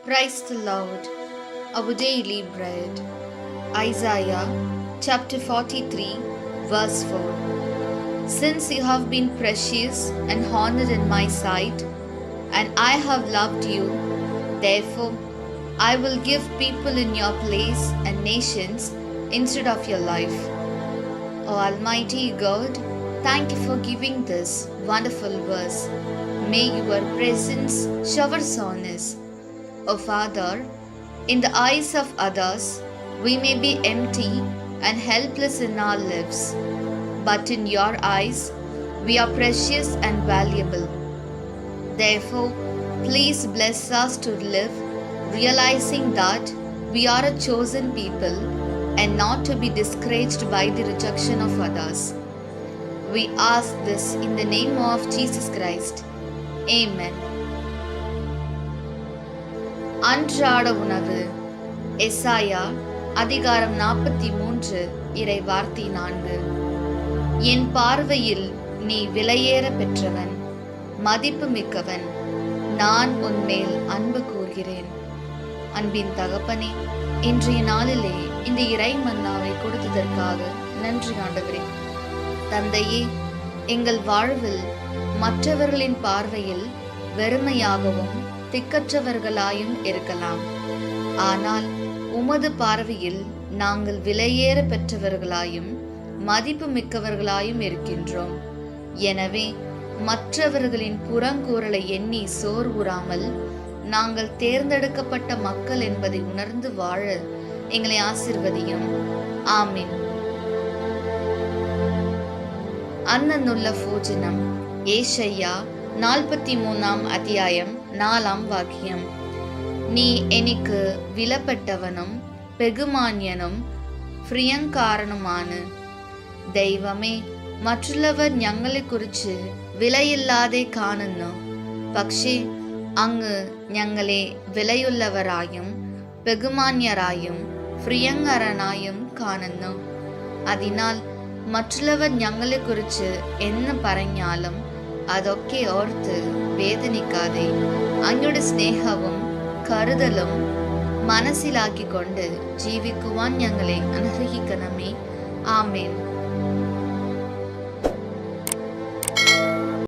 Praise the Lord. Our daily bread. Isaiah chapter 43, verse 4. Since you have been precious and honored in my sight, and I have loved you, therefore I will give people in your place and nations instead of your life. O Almighty God, thank you for giving this wonderful verse. May your presence showers on us. O Father, in the eyes of others, we may be empty and helpless in our lives, but in your eyes, we are precious and valuable. Therefore, please bless us to live, realizing that we are a chosen people and not to be discouraged by the rejection of others. We ask this in the name of Jesus Christ. Amen. அன்றாட உணவு. எசாயா அதிகாரம் 43 இறை வார்த்தை 4. என் பார்வையில் நீ விலையேற பெற்றவன், மதிப்பு மிக்கவன். நான் உன்மேல் அன்பு கூர்கிறேன். அன்பின் தகப்பனே, இன்றைய நாளிலே இந்த இறை மன்னாவை கொடுத்ததற்காக நன்றி ஆண்டவரே. தந்தையே, எங்கள் வாழ்வில் மற்றவர்களின் பார்வையில் வெறுமையாகவும் திக்கற்றவர்களாயும் இருக்கலாம். ஆனால் உமது பார்வையில் நாங்கள் விலையேற பெற்றவர்களாயும் மதிப்பு மிக்கவர்களாயும் இருக்கின்றோம். எனவே மற்றவர்களின் புறங்கூறலை எண்ணி சோர்வுறாமல் நாங்கள் தேர்ந்தெடுக்கப்பட்ட மக்கள் என்பதை உணர்ந்து வாழ எங்களை ஆசீர்வதியும். ஆமீன். அன்னன்னுள்ள பூஜனம். ஏஷையா 43 அத்தியாயம் 4 வாக்கியம். நீ എനിക്ക് വിലപ്പെട്ടവനും ബഹുമാന്യനും പ്രിയങ്കാരനുമാണ്. ദൈവമേ, മറ്റുള്ളവർ ഞങ്ങളെക്കുറിച്ച് വിലയില്ലാതെ കാണുന്നു, പക്ഷേ അങ്ങ് ഞങ്ങളെ വിലയുള്ളവരായും ബഹുമാന്യരായും പ്രിയങ്കരനായും കാണുന്നു. അതിനാൽ മറ്റുള്ളവർ ഞങ്ങളെക്കുറിച്ച് എന്ന് പറഞ്ഞാലും അതൊക്കെ ഓർത്ത് വേദനിക്കാതെ അങ്ങയുടെ സ്നേഹവും കരുതലും മനസ്സിലാക്കിക്കൊണ്ട് ജീവിക്കുവാൻ ഞങ്ങളെ അനുഗ്രഹിക്കണമേ. ആമേൻ.